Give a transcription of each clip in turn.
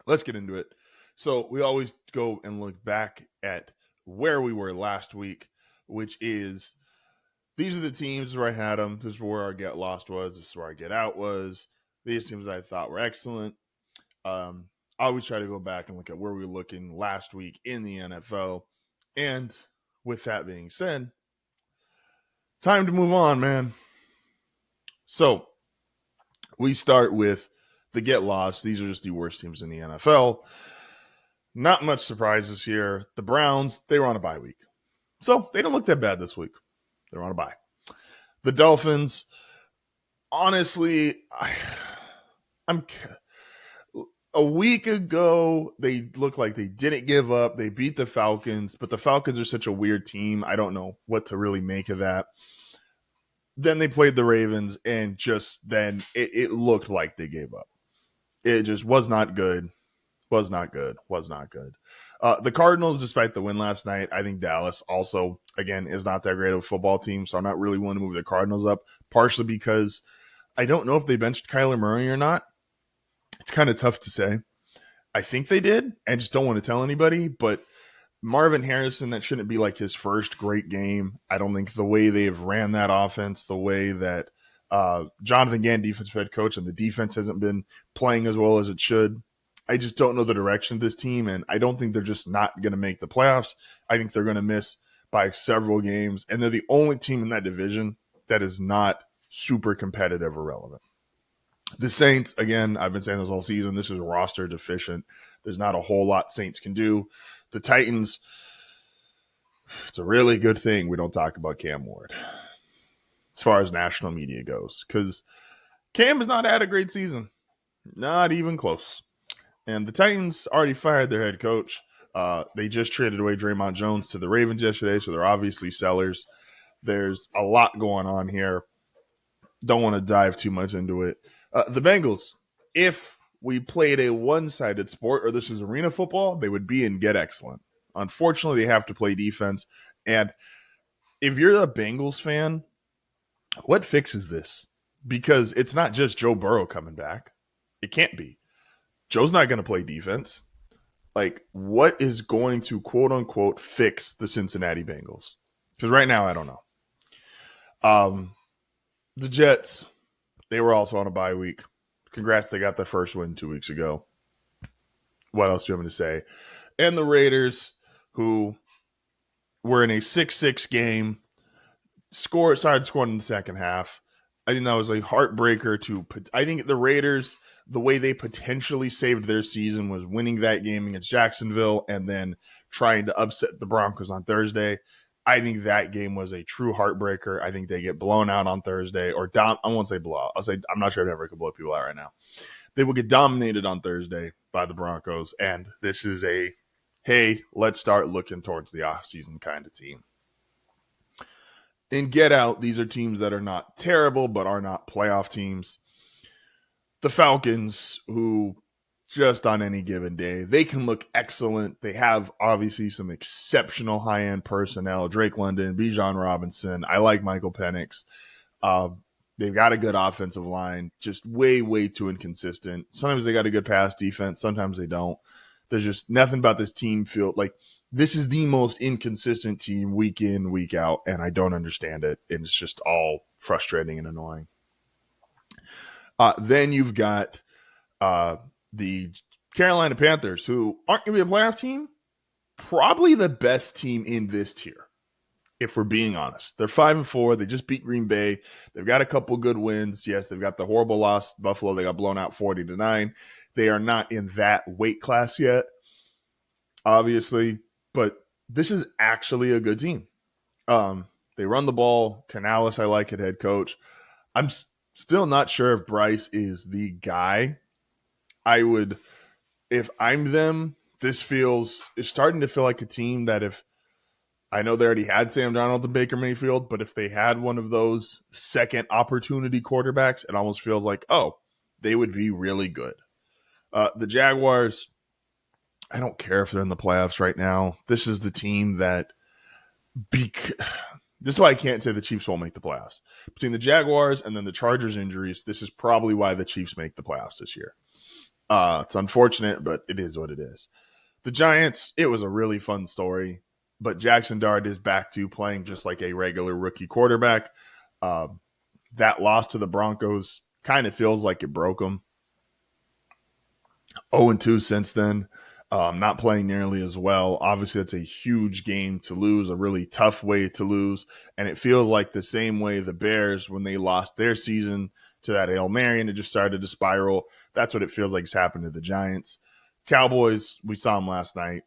let's get into it. So we always go and look back at where we were last week, which is these are the teams where I had them. This is where our get lost was. This is where our get out was. These teams I thought were excellent. I always try to go back and look at where we were looking last week in the NFL. And with that being said, time to move on, man. So we start with the get lost. These are just the worst teams in the NFL. Not much surprises here. The Browns, they were on a bye week. So they don't look that bad this week. They're on a bye. The Dolphins, honestly, I'm a week ago, they looked like they didn't give up. They beat the Falcons, but the Falcons are such a weird team. I don't know what to really make of that. Then they played the Ravens, and just then it looked like they gave up. It just was not good. Was not good. The Cardinals, despite the win last night, I think Dallas also, again, is not that great of a football team, so I'm not really willing to move the Cardinals up, partially because I don't know if they benched Kyler Murray or not. It's kind of tough to say. I think they did. I just don't want to tell anybody, but Marvin Harrison, that shouldn't be like his first great game. I don't think the way they've ran that offense, the way that Jonathan Gann, defensive head coach, and the defense hasn't been playing as well as it should. I just don't know the direction of this team, and I don't think they're just not going to make the playoffs. I think they're going to miss by several games, and they're the only team in that division that is not super competitive or relevant. The Saints, again, I've been saying this all season, this is roster deficient. There's not a whole lot Saints can do. The Titans, it's a really good thing we don't talk about Cam Ward as far as national media goes, because Cam has not had a great season. Not even close. And the Titans already fired their head coach. They just traded away Draymond Jones to the Ravens yesterday, so they're obviously sellers. There's a lot going on here. Don't want to dive too much into it. The Bengals, if we played a one-sided sport or this is arena football, they would be in get excellent. Unfortunately, they have to play defense. And if you're a Bengals fan, what fixes this? Because it's not just Joe Burrow coming back. It can't be. Joe's not going to play defense. Like, what is going to, quote-unquote, fix the Cincinnati Bengals? Because right now, I don't know. The Jets, they were also on a bye week. Congrats, they got their first win 2 weeks ago. What else do you have to say? And the Raiders, who were in a 6-6 game, started scoring in the second half. I think that was a heartbreaker I think the Raiders, the way they potentially saved their season was winning that game against Jacksonville and then trying to upset the Broncos on Thursday. I think that game was a true heartbreaker. I think they get blown out on Thursday, or I won't say blowout. I'll say I'm not sure if ever could blow people out right now. They will get dominated on Thursday by the Broncos, and this is a, hey, let's start looking towards the offseason kind of team. In Get Out, these are teams that are not terrible, but are not playoff teams. The Falcons, who just on any given day, they can look excellent. They have obviously some exceptional high-end personnel. Drake London, Bijan Robinson. I like Michael Penix. They've got a good offensive line, just way, way too inconsistent. Sometimes they got a good pass defense. Sometimes they don't. There's just nothing about this team feel like this is the most inconsistent team week in, week out, and I don't understand it. And it's just all frustrating and annoying. Then you've got the Carolina Panthers, who aren't going to be a playoff team, probably the best team in this tier, if we're being honest. They're 5-4. They just beat Green Bay. They've got a couple good wins. Yes, they've got the horrible loss. Buffalo, they got blown out 40-9. They are not in that weight class yet, obviously, but this is actually a good team. They run the ball. Canales, I like at head coach. I'm still not sure if Bryce is the guy. If I'm them, it's starting to feel like a team that if, I know they already had Sam Darnold and Baker Mayfield, but if they had one of those second opportunity quarterbacks, it almost feels like, oh, they would be really good. The Jaguars, I don't care if they're in the playoffs right now. This is the team that this is why I can't say the Chiefs won't make the playoffs. Between the Jaguars and then the Chargers injuries, this is probably why the Chiefs make the playoffs this year. It's unfortunate, but it is what it is. The Giants, it was a really fun story, but Jackson Dart is back to playing just like a regular rookie quarterback. Uh, that loss to the Broncos kind of feels like it broke them. 0-2 since then. Not playing nearly as well. Obviously, that's a huge game to lose, a really tough way to lose. And it feels like the same way the Bears, when they lost their season to that Hail Mary and it just started to spiral, that's what it feels like has happened to the Giants. Cowboys, we saw them last night.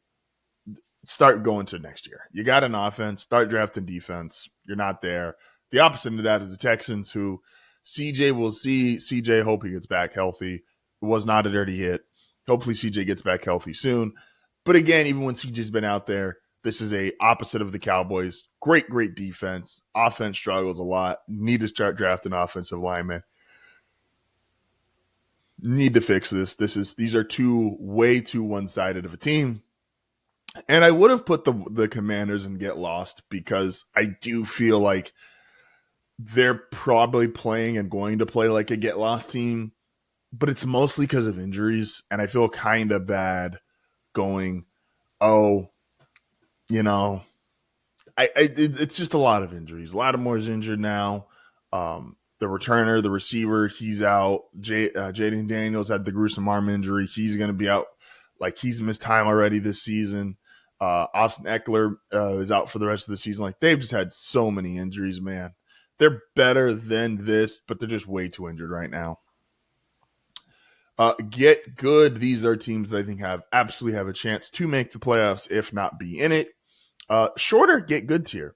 Start going to next year. You got an offense, start drafting defense. You're not there. The opposite of that is the Texans, who CJ will see. CJ, hope he gets back healthy. It was not a dirty hit. Hopefully CJ gets back healthy soon. But again, even when CJ's been out there, this is a opposite of the Cowboys. Great defense. Offense struggles a lot. Need to start drafting offensive linemen. Need to fix this. These are way too one-sided of a team. And I would have put the Commanders and get lost because I do feel like they're probably playing and going to play like a get lost team, but it's mostly because of injuries. And I feel kind of bad going, it's just a lot of injuries. Lattimore's injured now. The returner, the receiver, he's out. Jaden Daniels had the gruesome arm injury. He's going to be out. Like, he's missed time already this season. Austin Eckler is out for the rest of the season. Like, they've just had so many injuries, man. They're better than this, but they're just way too injured right now. Get good. These are teams that I think absolutely have a chance to make the playoffs, if not be in it. Shorter get good tier.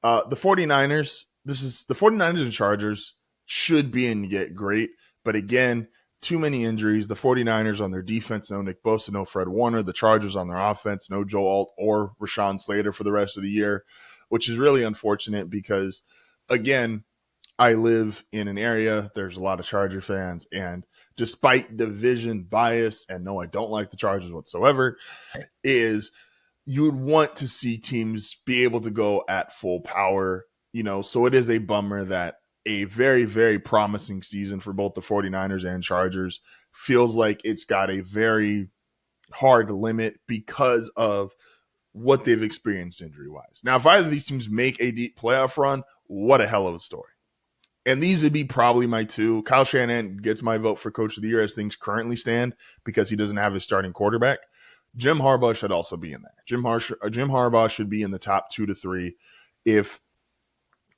The 49ers, the 49ers and Chargers should be in get great, but again, too many injuries. The 49ers on their defense, no Nick Bosa, no Fred Warner. The Chargers on their offense, no Joe Alt or Rashawn Slater for the rest of the year, which is really unfortunate because, again, I live in an area, there's a lot of Charger fans, and despite division bias, and no, I don't like the Chargers whatsoever, is you would want to see teams be able to go at full power, so it is a bummer that a very, very promising season for both the 49ers and Chargers feels like it's got a very hard limit because of what they've experienced injury-wise. Now, if either of these teams make a deep playoff run, what a hell of a story. And these would be probably my two. Kyle Shanahan gets my vote for Coach of the Year as things currently stand because he doesn't have his starting quarterback. Jim Harbaugh should also be in there. Jim Harbaugh should be in the top 2 to 3. If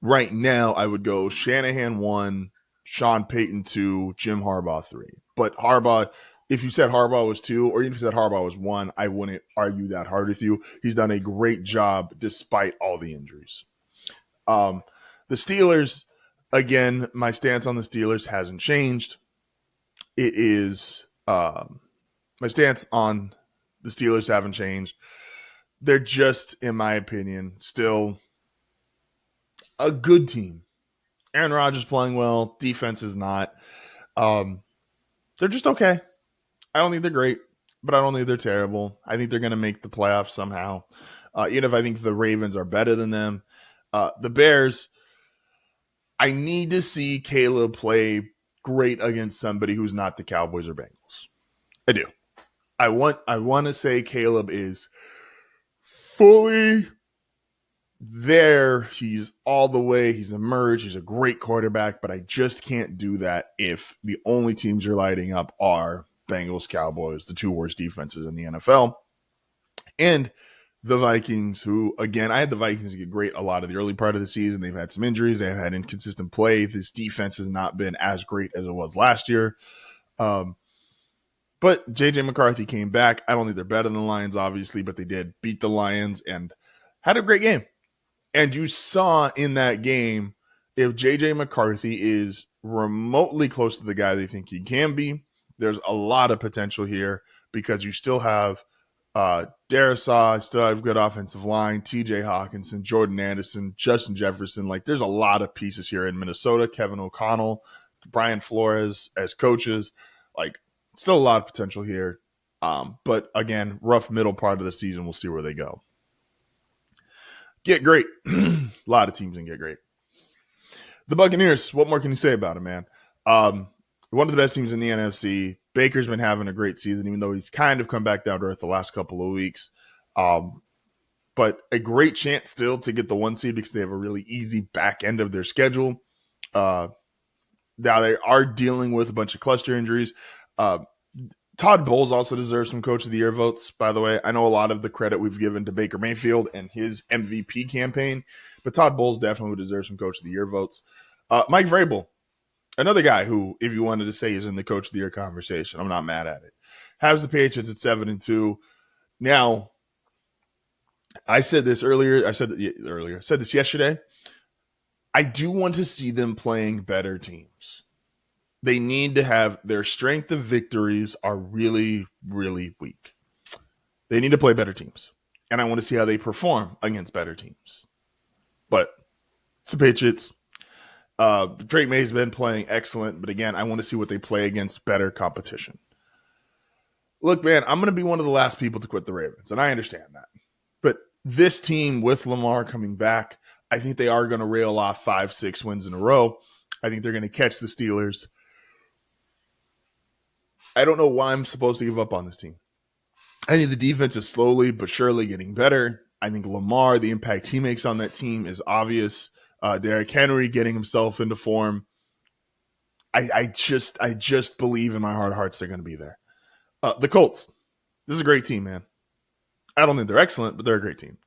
right now I would go Shanahan 1, Sean Payton 2, Jim Harbaugh 3. But Harbaugh, if you said Harbaugh was 2, or even if you said Harbaugh was 1, I wouldn't argue that hard with you. He's done a great job despite all the injuries. The Steelers, again, my stance on the Steelers hasn't changed. It is my stance on the Steelers haven't changed. They're just, in my opinion, still a good team. Aaron Rodgers playing well. Defense is not. They're just okay. I don't think they're great, but I don't think they're terrible. I think they're going to make the playoffs somehow. Even if I think the Ravens are better than them. The Bears, I need to see Caleb play great against somebody who's not the Cowboys or Bengals. I do. I want to say Caleb is fully there. He's all the way. He's emerged. He's a great quarterback, but I just can't do that if the only teams you're lighting up are Bengals, Cowboys, the 2 worst defenses in the NFL. And the Vikings, who, again, I had the Vikings get great a lot of the early part of the season. They've had some injuries. They've had inconsistent play. This defense has not been as great as it was last year. But J.J. McCarthy came back. I don't think they're better than the Lions, obviously, but they did beat the Lions and had a great game. And you saw in that game, if J.J. McCarthy is remotely close to the guy they think he can be, there's a lot of potential here because you still have Darisaw, still have good offensive line, TJ Hawkinson, Jordan Anderson, Justin Jefferson. Like, there's a lot of pieces here in Minnesota. Kevin O'Connell, Brian Flores as coaches. Like, still a lot of potential here. But again, rough middle part of the season. We'll see where they go. Get great. A lot of teams can get great. The Buccaneers, what more can you say about them, man? one of the best teams in the NFC. Baker's been having a great season, even though he's kind of come back down to earth the last couple of weeks. But a great chance still to get the 1 seed because they have a really easy back end of their schedule. Now they are dealing with a bunch of cluster injuries. Todd Bowles also deserves some Coach of the Year votes, by the way. I know a lot of the credit we've given to Baker Mayfield and his MVP campaign, but Todd Bowles definitely deserves some Coach of the Year votes. Mike Vrabel, another guy who, if you wanted to say, is in the Coach of the Year conversation, I'm not mad at it. Has the Patriots at 7-2. Now, I said this earlier. I said this yesterday. I do want to see them playing better teams. They need to have their strength of victories are really, really weak. They need to play better teams. And I want to see how they perform against better teams. But it's the Patriots. Drake May's been playing excellent. But again, I want to see what they play against better competition. Look, man, I'm going to be one of the last people to quit the Ravens. And I understand that. But this team with Lamar coming back, I think they are going to rail off 5-6 wins in a row. I think they're going to catch the Steelers. I don't know why I'm supposed to give up on this team. I think the defense is slowly but surely getting better. I think Lamar, the impact he makes on that team is obvious. Derrick Henry getting himself into form. I just believe in my heart of hearts they're going to be there. The Colts. This is a great team, man. I don't think they're excellent, but they're a great team.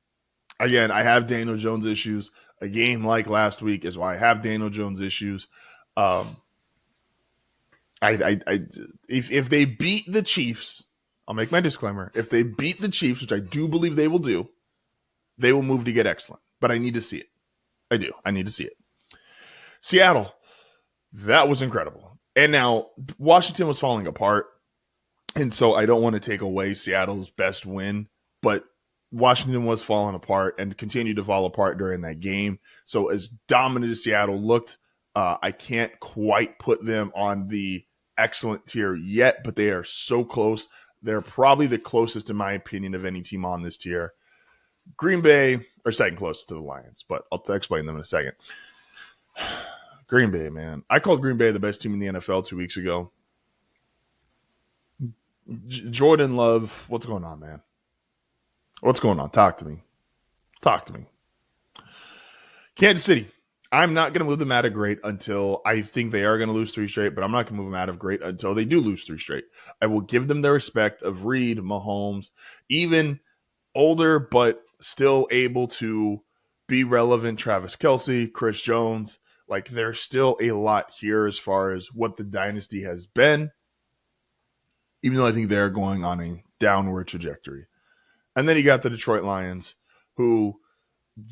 Again, I have Daniel Jones issues. A game like last week is why I have Daniel Jones issues. If they beat the Chiefs, I'll make my disclaimer. If they beat the Chiefs, which I do believe they will do, they will move to get excellent. But I need to see it. I do. I need to see it. Seattle, that was incredible. And now Washington was falling apart. And so I don't want to take away Seattle's best win, but Washington was falling apart and continued to fall apart during that game. So as dominant as Seattle looked, I can't quite put them on the excellent tier yet, but they are so close. They're probably the closest, in my opinion, of any team on this tier. Green Bay are second closest to the Lions, but I'll explain them in a second. Green Bay, man. I called Green Bay the best team in the NFL 2 weeks ago. Jordan Love, what's going on, man? What's going on? Talk to me. Talk to me. Kansas City. I'm not going to move them out of great until I think they are going to lose 3 straight, but I'm not going to move them out of great until they do lose 3 straight. I will give them the respect of Reed, Mahomes, even older but still able to be relevant, Travis Kelce, Chris Jones. Like, there's still a lot here as far as what the dynasty has been, even though I think they're going on a downward trajectory. And then you got the Detroit Lions, who,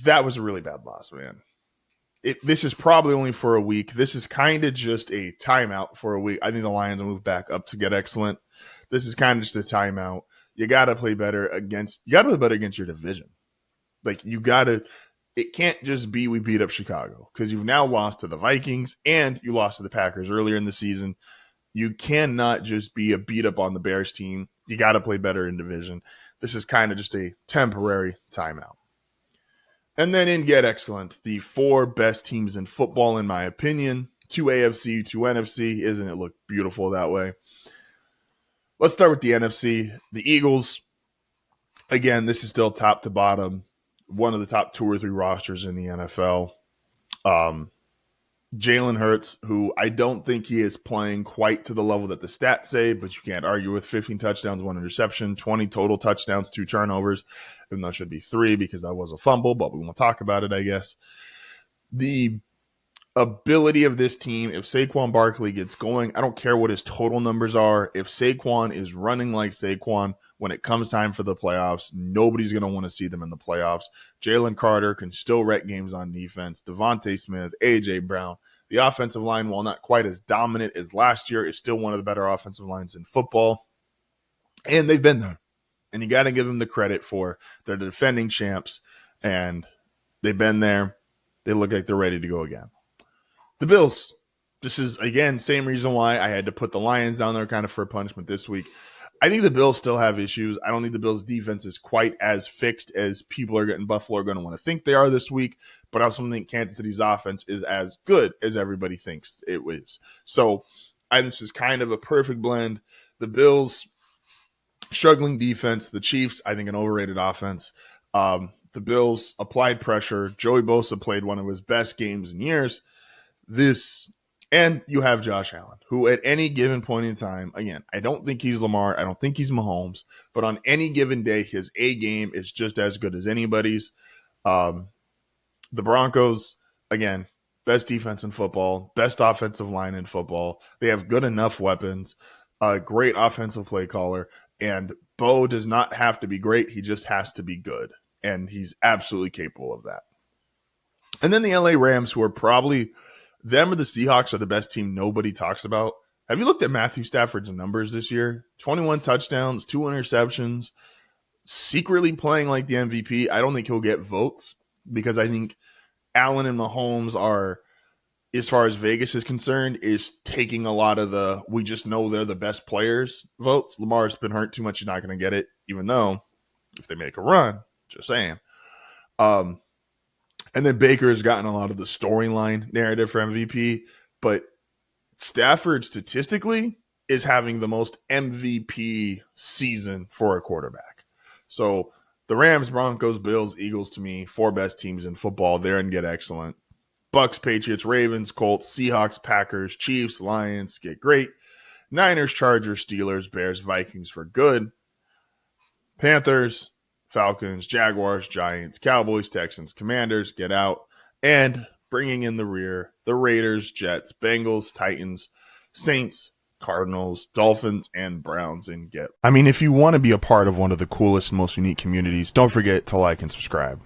that was a really bad loss, man. This is probably only for a week. This is kind of just a timeout for a week. I think the Lions will move back up to get excellent. This is kind of just a timeout. You got to play better against your division. Like, it can't just be we beat up Chicago, because you've now lost to the Vikings and you lost to the Packers earlier in the season. You cannot just be a beat up on the Bears team. You got to play better in division. This is kind of just a temporary timeout. And then in Get Excellent, the 4 best teams in football, in my opinion. 2 AFC, 2 NFC. Isn't it look beautiful that way? Let's start with the NFC. The Eagles. Again, this is still top to bottom. One of the top 2 or 3 rosters in the NFL. Jalen Hurts, who I don't think he is playing quite to the level that the stats say, but you can't argue with 15 touchdowns, 1 interception, 20 total touchdowns, 2 turnovers, even though it should be 3 because that was a fumble, but we won't talk about it, I guess. The ability of this team, if Saquon Barkley gets going, I don't care what his total numbers are. If Saquon is running like Saquon, when it comes time for the playoffs, nobody's going to want to see them in the playoffs. Jalen Carter can still wreck games on defense. Devontae Smith, A.J. Brown. The offensive line, while not quite as dominant as last year, is still one of the better offensive lines in football. And they've been there. And you got to give them the credit for they're the defending champs, and they've been there. They look like they're ready to go again. The Bills. This is, again, same reason why I had to put the Lions down there kind of for a punishment this week. I think the Bills still have issues. I don't think the Bills' defense is quite as fixed as people are getting Buffalo are going to want to think they are this week, but I also think Kansas City's offense is as good as everybody thinks it is. So This is kind of a perfect blend. The Bills, struggling defense. The Chiefs, I think, an overrated offense. The Bills applied pressure. Joey Bosa played one of his best games in years. And you have Josh Allen, who at any given point in time, again, I don't think he's Lamar. I don't think he's Mahomes. But on any given day, his A game is just as good as anybody's. The Broncos, again, best defense in football, best offensive line in football. They have good enough weapons, a great offensive play caller, and Bo does not have to be great. He just has to be good, and he's absolutely capable of that. And then the LA Rams, who are probably them or the Seahawks, are the best team nobody talks about. Have you looked at Matthew Stafford's numbers this year? 21 touchdowns, 2 interceptions, secretly playing like the MVP. I don't think he'll get votes because I think Allen and Mahomes are, as far as Vegas is concerned, is taking a lot of the we just know they're the best players votes. Lamar's been hurt too much. He's not going to get it, even though if they make a run, just saying. And then Baker has gotten a lot of the storyline narrative for MVP, but Stafford statistically is having the most MVP season for a quarterback. So the Rams, Broncos, Bills, Eagles, to me, 4 best teams in football. They're and get excellent. Bucks, Patriots, Ravens, Colts, Seahawks, Packers, Chiefs, Lions get great. Niners, Chargers, Steelers, Bears, Vikings for good. Panthers, Falcons, Jaguars, Giants, Cowboys, Texans, Commanders get out. And bringing in the rear, the Raiders, Jets, Bengals, Titans, Saints, Cardinals, Dolphins, and Browns and get. I mean, if you want to be a part of one of the coolest, most unique communities, don't forget to like and subscribe.